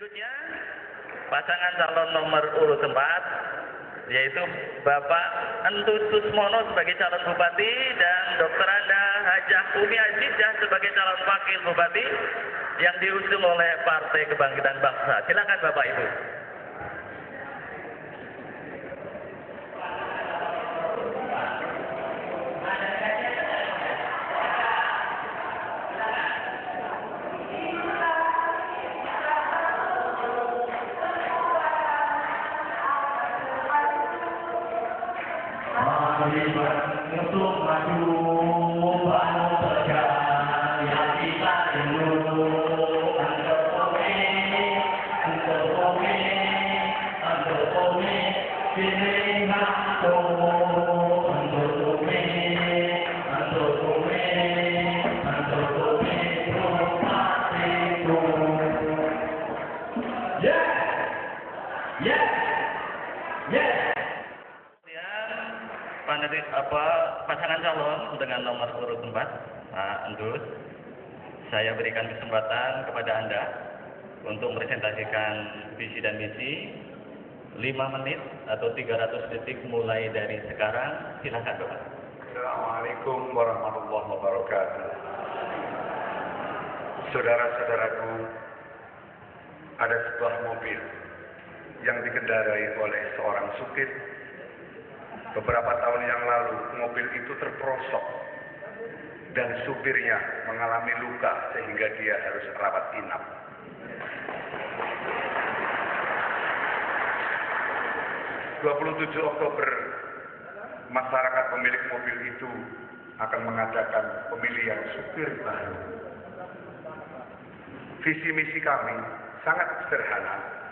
Berikutnya, pasangan calon nomor urut 4, yaitu Bapak Entus Susmono sebagai calon bupati dan Dr. Anda Hajah Umi Azizah sebagai calon wakil bupati yang diusung oleh Partai Kebangkitan Bangsa. Silakan Bapak Ibu. Untuk maju bangun berjaya kita rindu untuk kami pilih aku untuk kami bupatiku. Pasangan calon dengan nomor urut 4, Pak Endus, saya berikan kesempatan kepada Anda untuk presentasikan visi dan misi 5 menit atau 300 detik mulai dari sekarang. Silakan Bapak. Assalamualaikum warahmatullahi wabarakatuh. Saudara-saudaraku, ada sebuah mobil yang dikendarai oleh seorang supir. Beberapa tahun yang lalu, mobil itu terperosok dan supirnya mengalami luka sehingga dia harus rawat inap. (27 Oktober), masyarakat pemilik mobil itu akan mengadakan pemilihan supir baru. Visi misi kami sangat sederhana.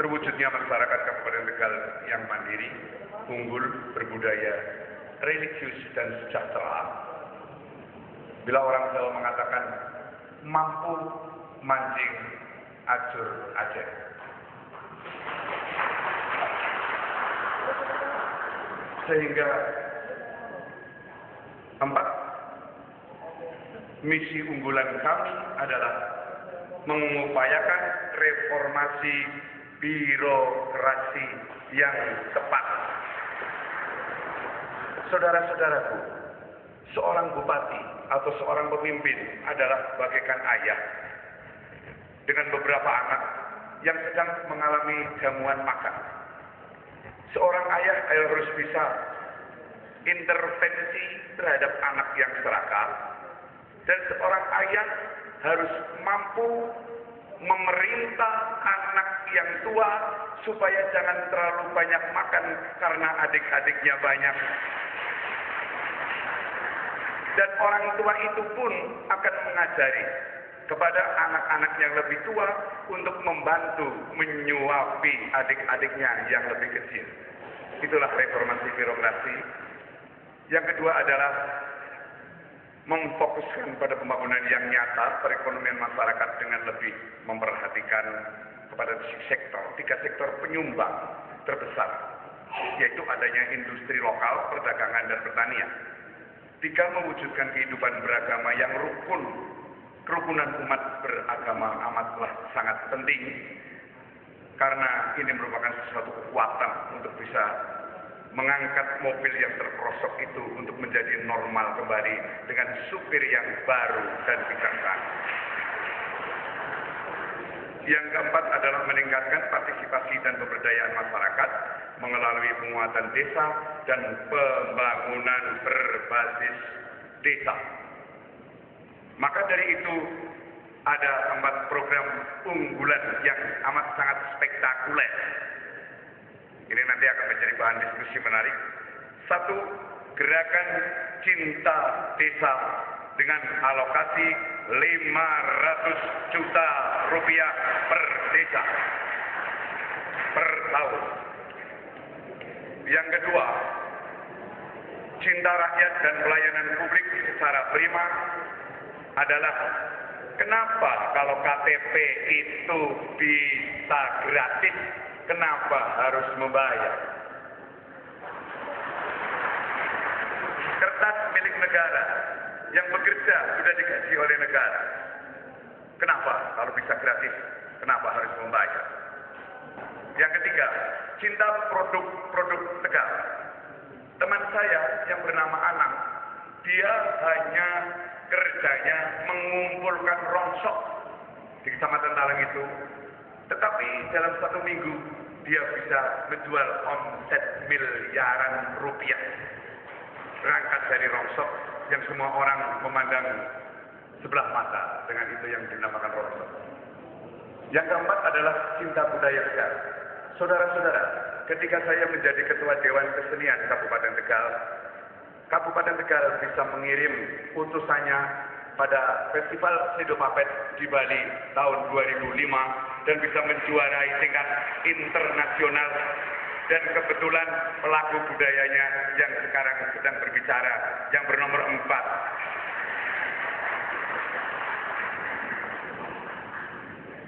Terwujudnya masyarakat Kabupaten Tegal yang mandiri, unggul, berbudaya, religius, dan sejahtera. Bila orang Jawa mengatakan mampu mancing ajur aja. Sehingga 4 misi unggulan kami adalah mengupayakan reformasi birokrasi yang tepat. Saudara-saudaraku, seorang bupati atau seorang pemimpin adalah bagaikan ayah dengan beberapa anak yang sedang mengalami jamuan makan. Seorang ayah harus bisa intervensi terhadap anak yang serakah, dan seorang ayah harus mampu memerintah anak yang tua supaya jangan terlalu banyak makan karena adik-adiknya banyak. Dan orang tua itu pun akan mengajari kepada anak-anak yang lebih tua untuk membantu menyuapi adik-adiknya yang lebih kecil. Itulah reformasi birokrasi. Yang kedua adalah memfokuskan pada pembangunan yang nyata perekonomian masyarakat dengan lebih memperhatikan kepada 3 sektor penyumbang terbesar, yaitu adanya industri lokal, perdagangan, dan pertanian. 3, mewujudkan kehidupan beragama yang rukun. Kerukunan umat beragama amatlah sangat penting, karena ini merupakan sesuatu kekuatan untuk bisa mengangkat mobil yang terperosok itu untuk menjadi normal kembali dengan supir yang baru dan bijaksana. Yang keempat adalah meningkatkan partisipasi dan pemberdayaan masyarakat melalui penguatan desa dan pembangunan berbasis desa. Maka dari itu ada 4 program unggulan yang amat sangat spektakuler. Ini nanti akan menjadi bahan diskusi menarik. 1, gerakan cinta desa dengan alokasi 500 juta rupiah per desa per tahun. Yang kedua, cinta rakyat dan pelayanan publik secara prima adalah kenapa kalau KTP itu bisa gratis, kenapa harus membayar? Kertas milik negara yang bekerja sudah digaji oleh negara. Kenapa kalau bisa gratis saya. Yang ketiga, cinta produk Tegal. Teman saya yang bernama Anang, dia hanya kerjanya mengumpulkan rongsok di Kecamatan Talang itu. Tetapi dalam 1 minggu dia bisa menjual omset miliaran rupiah. Berangkat dari rongsok yang semua orang memandang sebelah mata dengan itu yang dinamakan rongsok. Yang keempat adalah cinta budaya Tegal. Saudara-saudara, ketika saya menjadi Ketua Dewan Kesenian Kabupaten Tegal, Kabupaten Tegal bisa mengirim utusannya pada Festival Sidopapet di Bali tahun 2005 dan bisa menjuarai tingkat internasional. Dan kebetulan pelaku budayanya yang sekarang sedang berbicara, yang bernomor 4.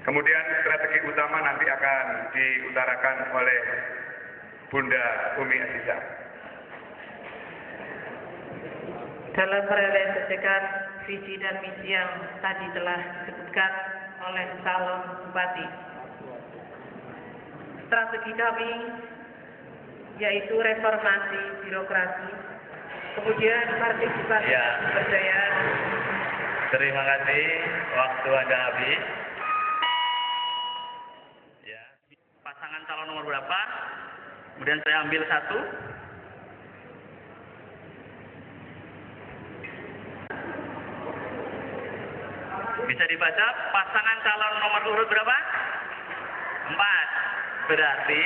Kemudian strategi utama nanti akan diutarakan oleh Bunda Umi Azizah. Dalam merealisasikan visi dan misi yang tadi telah disebutkan oleh calon bupati, strategi kami yaitu reformasi birokrasi, kemudian partisipasi kebudayaan. Terima kasih, waktu Anda habis. Ya, pasangan calon nomor berapa? Kemudian saya ambil satu. Bisa dibaca pasangan calon nomor urut berapa? 4. Berarti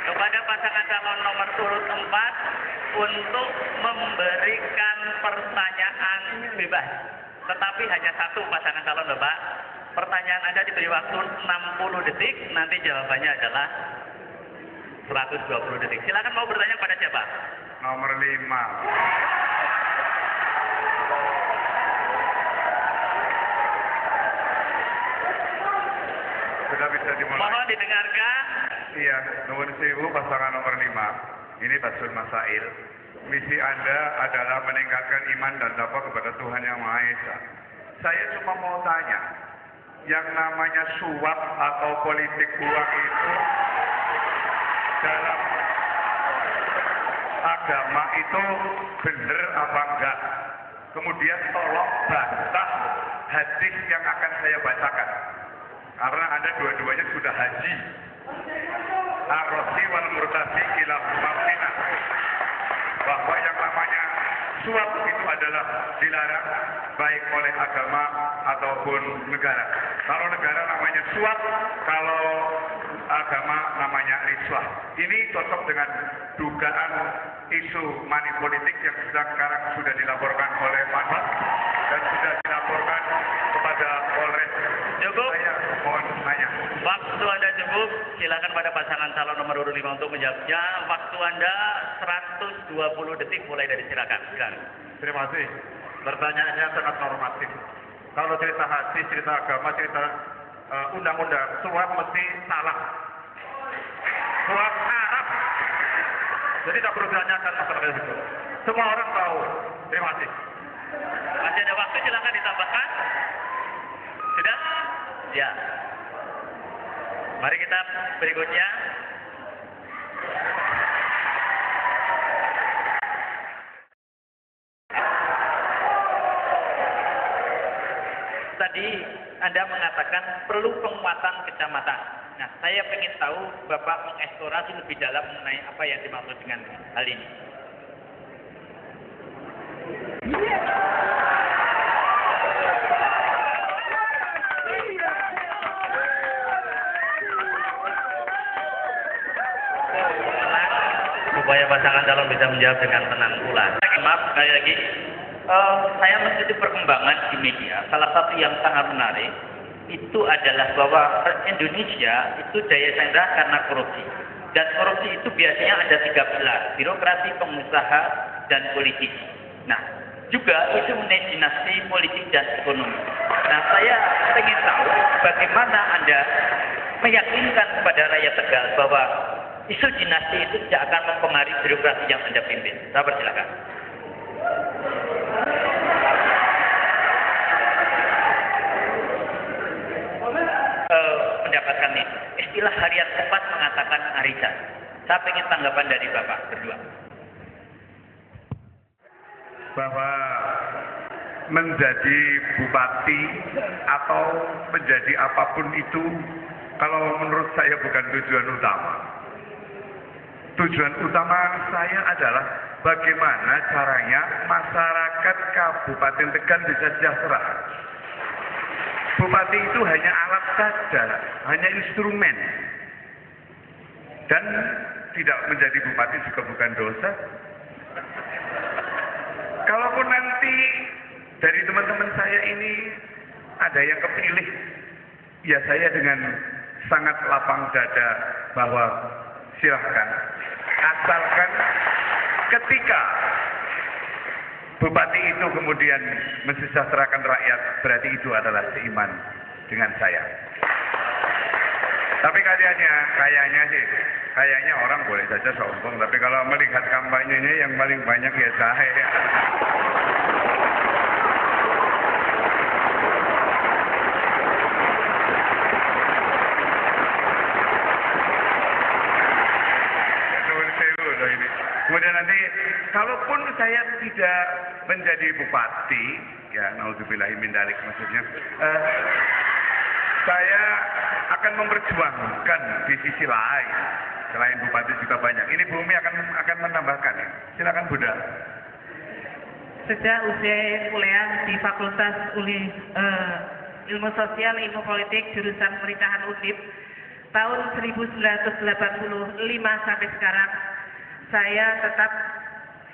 kepada pasangan calon nomor urut 4 untuk memberikan pertanyaan bebas. Tetapi hanya satu pasangan calon Bapak. Pertanyaan Anda diberi waktu 60 detik, nanti jawabannya adalah 120 detik. Silakan mau bertanya pada siapa? Nomor 5. Sudah bisa dimulai. Mohon didengarkan. Iya, nuwun sewu pasangan nomor 5. Ini Basul Masail. Misi Anda adalah meningkatkan iman dan takwa kepada Tuhan Yang Maha Esa. Saya cuma mau tanya, yang namanya suap atau politik uang itu dalam agama itu benar apa enggak? Kemudian tolong bantah hadis yang akan saya bacakan. Karena Anda dua-duanya sudah haji. Ar-Rasi wal Murtasi kilahuma fina. Bahwa yang namanya suap itu adalah dilarang baik oleh agama ataupun negara. Kalau negara namanya suap, kalau agama namanya riswah. Ini cocok dengan dugaan isu money politik yang sekarang sudah dilaporkan oleh Panwas dan sudah dilaporkan kepada Polres. Cukup? Saya mohon tanya. Waktu Anda cukup, silakan pada pasangan calon nomor urut 5 untuk menjawabnya. Waktu Anda 120 detik mulai dari silakan. Silakan. Terima kasih. Pertanyaannya sangat normatif. Kalau cerita hadis, cerita agama, cerita undang-undang, suap mesti salah. Suap haram. Jadi tak perlu ditanyakan masalah itu. Semua orang tahu. Terima kasih. Masih ada waktu, silakan ditambahkan. Sudah? Ya. Mari kita berikutnya. Tadi Anda mengatakan perlu penguatan kecamatan. Nah, saya ingin tahu Bapak mengeksplorasi lebih dalam mengenai apa yang dimaksud dengan hal ini. Supaya pasangan calon bisa menjawab dengan tenang pula. Maaf, sekali lagi. Saya mengikuti perkembangan di media. Salah satu yang sangat menarik itu adalah bahwa Indonesia itu daya saing rendah karena korupsi. Dan korupsi itu biasanya ada 3 pilar: birokrasi, pengusaha, dan politik. Nah, juga itu mengenai dinasti politik dan ekonomi. Nah, saya ingin tahu bagaimana Anda meyakinkan kepada rakyat Tegal bahwa isu dinasti itu tidak akan mempengaruhi birokrasi yang Anda pimpin. Saya persilakan. Pendapat mendapatkan itu. Istilah harian Kompas mengatakan arisan. Saya ingin tanggapan dari Bapak berdua. Bahwa menjadi bupati atau menjadi apapun itu, kalau menurut saya bukan tujuan utama. Tujuan utama saya adalah bagaimana caranya masyarakat Kabupaten Tegal bisa sejahtera. Bupati itu hanya alat saja, hanya instrumen. Dan tidak menjadi bupati juga bukan dosa. Kalaupun nanti dari teman-teman saya ini ada yang kepilih, ya saya dengan sangat lapang dada bahwa silahkan. Asalkan ketika bupati itu kemudian mensejahterakan rakyat, berarti itu adalah seiman dengan saya. Tapi kayaknya orang boleh saja sombong, tapi kalau melihat kampanyenya yang paling banyak ya saya. Kemudian nanti, kalaupun saya tidak menjadi bupati, ya naudzubillahi min dzalik maksudnya, saya akan memperjuangkan di sisi lain. Selain bupati juga banyak. Ini Bumi akan menambahkan ya. Silakan Bunda. Sejak usia kuliah di Fakultas Ilmu Sosial, Ilmu Politik, jurusan Pemerintahan Undip, tahun 1985 sampai sekarang, saya tetap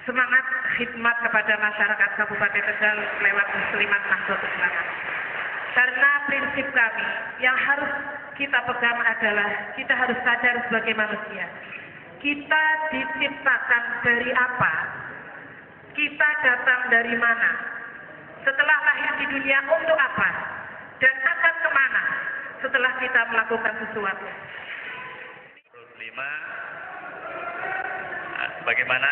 semangat khidmat kepada masyarakat Kabupaten Tegal lewat Muslimat Nahdlatul Ulama. Karena prinsip kami yang harus kita pegang adalah kita harus sadar sebagai manusia. Kita diciptakan dari apa? Kita datang dari mana? Setelah lahir di dunia untuk apa? Dan akan kemana setelah kita melakukan sesuatu? 5. Bagaimana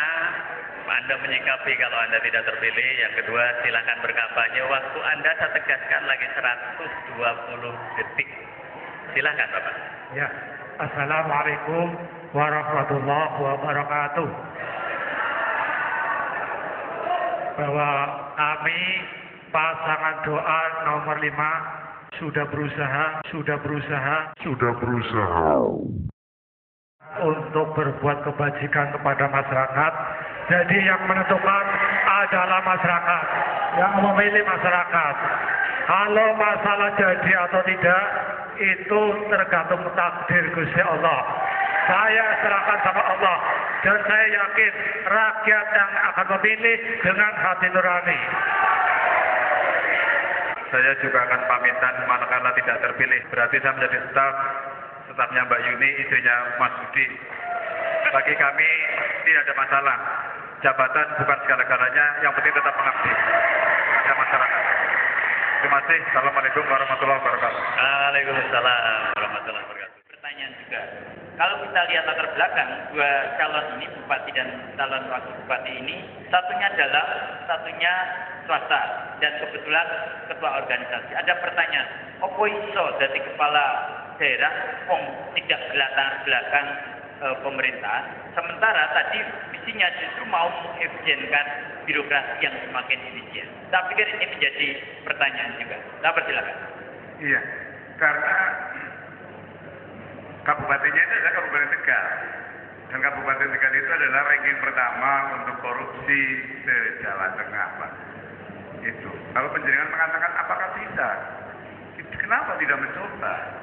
Anda menyikapi kalau Anda tidak terpilih? Yang kedua, silakan berkampanye. Waktu Anda saya tegaskan lagi 120 detik. Silakan Bapak. Ya, Assalamualaikum warahmatullahi wabarakatuh. Bahwa kami pasangan doa nomor 5 sudah berusaha untuk berbuat kebajikan kepada masyarakat. Jadi yang menentukan adalah masyarakat, yang memilih masyarakat. Kalau masalah jadi atau tidak, itu tergantung takdir Gusti Allah. Saya serahkan sama Allah, dan saya yakin rakyat yang akan memilih dengan hati nurani. Saya juga akan pamitan manakala tidak terpilih. Berarti saya menjadi stafnya Mbak Yuni, istrinya Mas Budi. Bagi kami tidak ada masalah. Jabatan bukan segala-galanya, yang penting tetap mengabdi pada masyarakat. Terima kasih. Assalamualaikum warahmatullahi wabarakatuh. Waalaikumsalam warahmatullahi wabarakatuh. Pertanyaan juga. Kalau kita lihat latar belakang dua calon ini, bupati dan calon wakil bupati ini, satunya dalam, satunya swasta, dan kebetulan ketua organisasi. Ada pertanyaan, opo iso dari kepala daerah wong tidak berlatar belakang pemerintah, sementara tadi visinya justru mau mengefisienkan birokrasi yang semakin efisien. Saya pikir ini menjadi pertanyaan juga. Saya persilakan. Iya, karena kabupatennya itu adalah Kabupaten Tegal. Dan Kabupaten Tegal itu adalah ranking pertama untuk korupsi se-Jawa Tengah, Pak. Itu. Kalau penjaringan mengatakan apakah bisa? Kenapa tidak mencoba?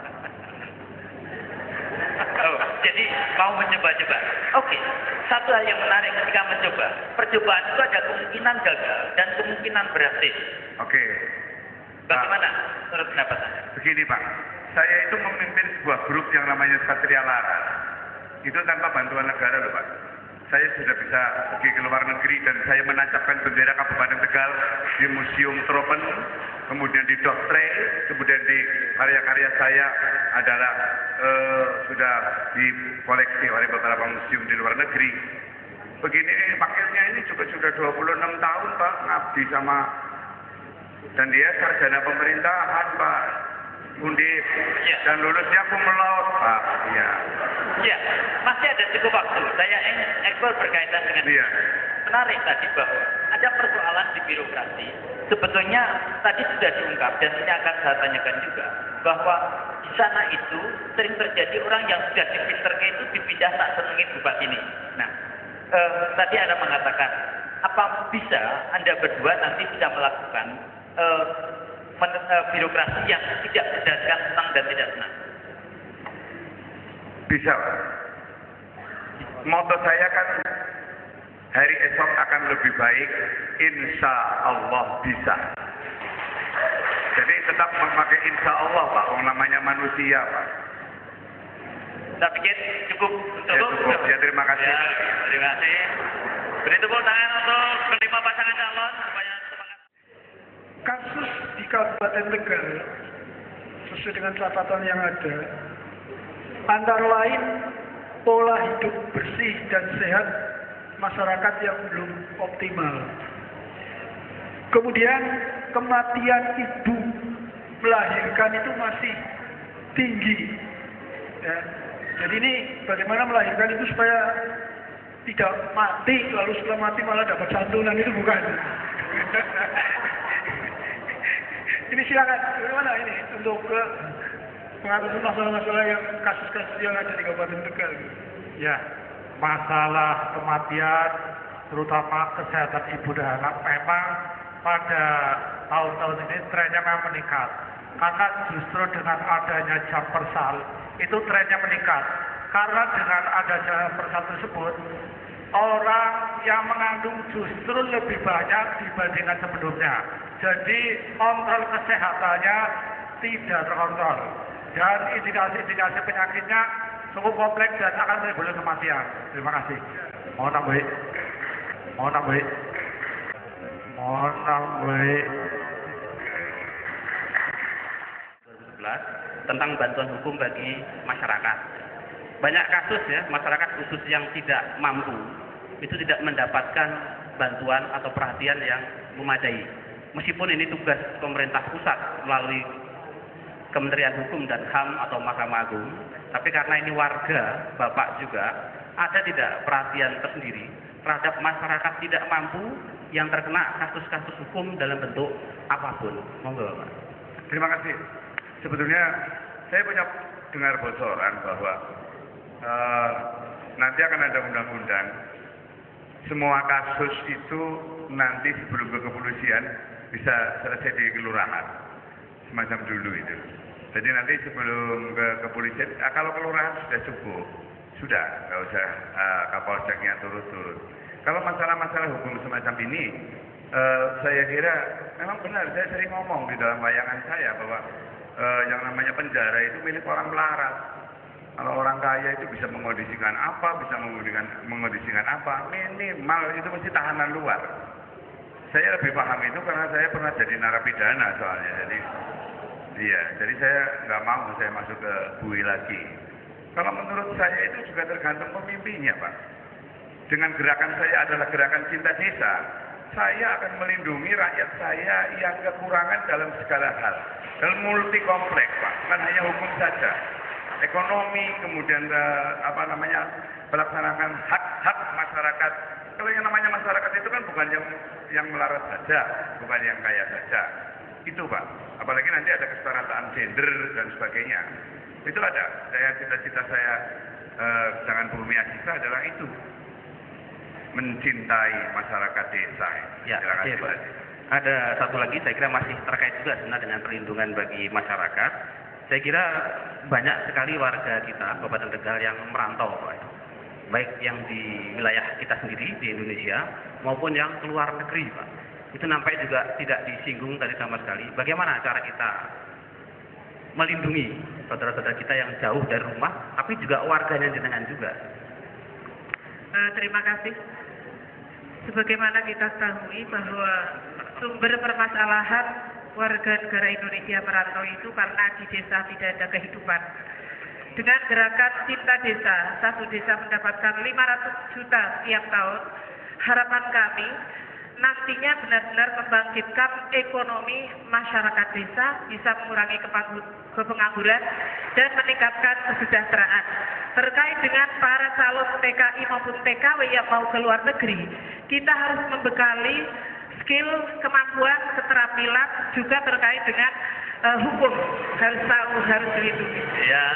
Oh, jadi mau mencoba-coba. Oke, satu hal yang menarik ketika mencoba. Percobaan itu ada kemungkinan gagal dan kemungkinan berhasil. Oke. Bagaimana menurut pendapat Anda? Begini Pak, saya itu memimpin sebuah grup yang namanya Satria Laras. Itu tanpa bantuan negara loh Pak. Saya sudah bisa pergi ke luar negeri dan saya menancapkan bendera Kabupaten Tegal di Museum Tropen, kemudian di Doktre, kemudian di karya-karya saya adalah sudah dikoleksi oleh beberapa museum di luar negeri. Begini wakilnya ini juga sudah 26 tahun Pak, ngabdi sama, dan dia sarjana pemerintahan Pak. Undip Ya. dan lulusnya cum laude, Pak. Iya. Ya, masih ada cukup waktu. Saya ingin ekspor berkaitan dengan Iya. menarik tadi bahwa ada persoalan di birokrasi. Sebetulnya tadi sudah diungkap dan ini akan saya tanyakan juga bahwa di sana itu sering terjadi orang yang sudah dipinterkan itu dipindah tak senengi bupati ini. Nah, tadi Anda mengatakan apa bisa Anda berdua nanti tidak melakukan birokrasi yang tidak berdasarkan senang dan tidak senang? Bisa, Pak. Moto saya kan hari esok akan lebih baik, insya Allah bisa. Jadi tetap memakai insya Allah, Pak. Yang namanya manusia, Pak. Saya pikir cukup. Cukup. Ya, terima kasih. Ya, terima kasih. Beri tepuk tangan untuk kelima pasangan calon supaya semangat. Kasus di Kabupaten Tegal sesuai dengan catatan yang ada, antara lain pola hidup bersih dan sehat masyarakat yang belum optimal. Kemudian kematian ibu melahirkan itu masih tinggi. Ya. Jadi ini bagaimana melahirkan itu supaya tidak mati, lalu setelah mati malah dapat santunan, itu bukan. Ini silakan, bagaimana ini untuk mengatasi masalah-masalah yang kasus-kasus yang ada di Kabupaten Tegal. Ya, masalah kematian, terutama kesehatan ibu dan anak, memang pada tahun-tahun ini trennya memang meningkat. Karena justru dengan adanya jam persal, itu trennya meningkat. Karena dengan ada jam persal tersebut, orang yang mengandung justru lebih banyak dibandingkan sebelumnya. Jadi kontrol kesehatannya tidak terkontrol. Dan indikasi-indikasi penyakitnya cukup kompleks dan akan menimbulkan kematian. Terima kasih. Mohon nambahin. Tentang bantuan hukum bagi masyarakat. Banyak kasus ya, masyarakat khusus yang tidak mampu itu tidak mendapatkan bantuan atau perhatian yang memadai. Meskipun ini tugas pemerintah pusat melalui Kementerian Hukum dan HAM atau Mahkamah Agung, tapi karena ini warga, Bapak juga, ada tidak perhatian tersendiri terhadap masyarakat tidak mampu yang terkena kasus-kasus hukum dalam bentuk apapun. Monggo, Pak. Terima kasih. Sebetulnya saya punya dengar bocoran bahwa nanti akan ada undang-undang. Semua kasus itu nanti sebelum ke kepolisian bisa selesai di kelurahan. Semacam dulu itu. Jadi nanti sebelum ke kepolisian, kalau kelurahan sudah cukup, sudah, nggak usah kapolseknya turut-turut. Kalau masalah-masalah hukum semacam ini, saya kira memang benar. Saya sering ngomong di dalam bayangan saya bahwa yang namanya penjara itu milik orang melarat. Kalau orang kaya itu bisa mengondisikan apa, bisa mengondisikan apa, minimal itu mesti tahanan luar. Saya lebih paham itu karena saya pernah jadi narapidana soalnya. Jadi saya nggak mau saya masuk ke bui lagi. Kalau menurut saya itu juga tergantung pemimpinnya, Pak. Dengan gerakan saya adalah gerakan cinta desa, saya akan melindungi rakyat saya yang kekurangan dalam segala hal. Dalam multi kompleks, Pak. Bukan hanya hukum saja. Ekonomi, kemudian pelaksanaan hak-hak masyarakat. Kalau yang namanya masyarakat itu kan bukan yang melarat saja, bukan yang kaya saja. Itu, Pak. Apalagi nanti ada kesetaraan gender dan sebagainya. Itu ada. Cita-cita saya dengan Bumi Asisa adalah itu. Mencintai masyarakat desa. Ya, terima kasih. Ada satu lagi saya kira masih terkait juga sebenarnya dengan perlindungan bagi masyarakat. Saya kira banyak sekali warga kita Kabupaten Tegal yang merantau, Pak. Baik yang di wilayah kita sendiri di Indonesia maupun yang keluar negeri, Pak. Itu nampaknya juga tidak disinggung tadi sama sekali. Bagaimana cara kita melindungi saudara-saudara kita yang jauh dari rumah, tapi juga warganya jenengan juga. Terima kasih. Sebagaimana kita ketahui bahwa sumber permasalahan warga negara Indonesia merantau itu karena di desa tidak ada kehidupan. Dengan gerakan Cinta Desa, satu desa mendapatkan 500 juta setiap tahun. Harapan kami nantinya benar-benar membangkitkan ekonomi masyarakat desa, bisa mengurangi kepengangguran dan meningkatkan kesejahteraan. Terkait dengan para calon TKI maupun TKW yang mau ke luar negeri, kita harus membekali skill, kemampuan, keterampilan juga terkait dengan hukum, harus dilindungi. Ya,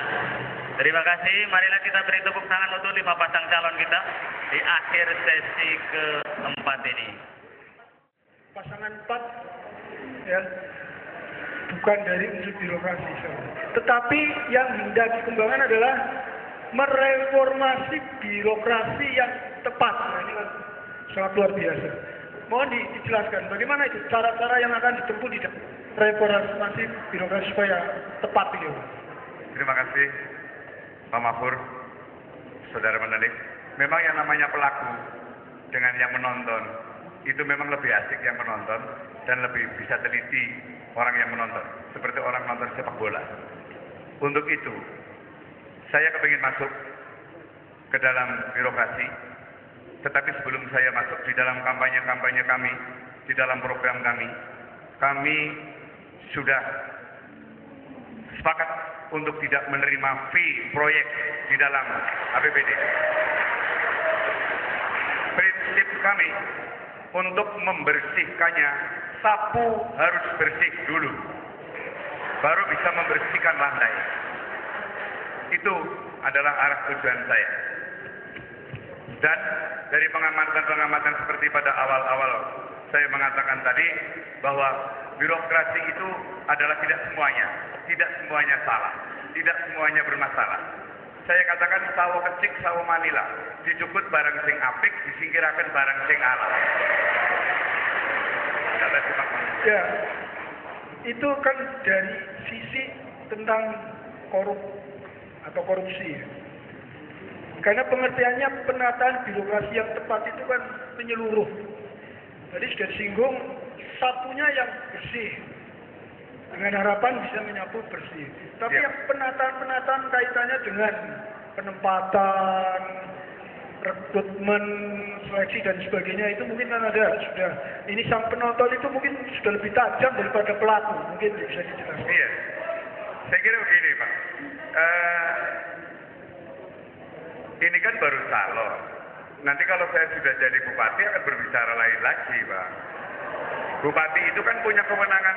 terima kasih. Marilah kita beri tepuk tangan untuk 5 pasang calon kita di akhir sesi keempat ini. Pasangan 4 ya, bukan dari unsur birokrasi, tetapi yang hendak dikembangkan adalah mereformasi birokrasi yang tepat. Nah, ini kan sangat luar biasa. Mohon dijelaskan bagaimana itu cara-cara yang akan ditempuh di reformasi birokrasi supaya tepat ini. Terima kasih Pak Mahfur, Saudara Menelik. Memang yang namanya pelaku dengan yang menonton itu memang lebih asik yang menonton dan lebih bisa teliti orang yang menonton, seperti orang nonton sepak bola. Untuk itu, saya kepingin masuk ke dalam birokrasi, tetapi sebelum saya masuk di dalam kampanye-kampanye kami, di dalam program kami sudah sepakat untuk tidak menerima fee proyek di dalam APBD. Prinsip kami untuk membersihkannya, sapu harus bersih dulu, baru bisa membersihkan lantai. Itu adalah arah tujuan saya. Dan dari pengamatan-pengamatan seperti pada awal-awal saya mengatakan tadi, bahwa birokrasi itu adalah tidak semuanya salah, tidak semuanya bermasalah. Saya katakan sawo kecik, sawo manila, dijukut barang sing apik, disingkirakan barang sing ala. Ya, itu kan dari sisi tentang korupsi. Karena pengertiannya penataan birokrasi yang tepat itu kan menyeluruh. Tadi sudah disinggung, sapunya yang bersih, dengan harapan bisa menyapu bersih. Tapi yang penataan kaitannya dengan penempatan, rekrutmen, seleksi dan sebagainya itu mungkin kan ada sudah. Ini sang penonton itu mungkin sudah lebih tajam daripada pelaku, mungkin bisa dijelaskan. Iya, saya kira begini Pak. Ini kan baru calon. Nanti kalau saya sudah jadi bupati akan berbicara lain lagi Pak. Bupati itu kan punya kewenangan.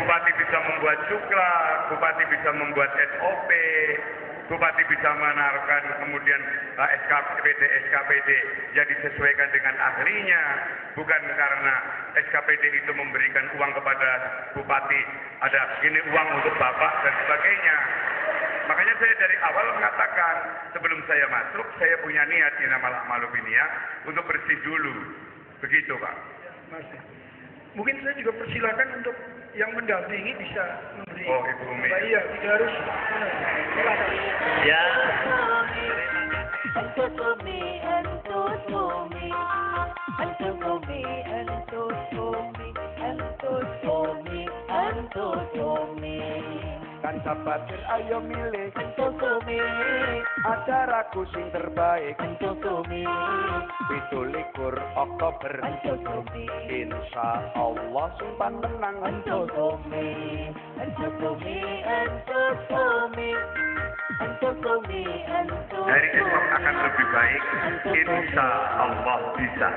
Bupati bisa membuat cukla, bupati bisa membuat SOP, bupati bisa menaruhkan kemudian SKPD yang disesuaikan dengan ahlinya, bukan karena SKPD itu memberikan uang kepada bupati, ada ini uang untuk bapak dan sebagainya. Makanya saya dari awal mengatakan sebelum saya masuk, saya punya niat di nama Malupinia untuk bersih dulu. Begitu Pak. Masih. Mungkin saya juga persilakan untuk yang mendampingi bisa memberi. Oh Ibu Umi. Iya, tidak harus. Silakan. Ya. Kan sabatir ayo milih Sumi, acaraku sing terbaik Sumi, 17 Oktober Sumi, insya Allah simpan menang Sumi. Hari esok akan lebih baik, insya Allah bisa.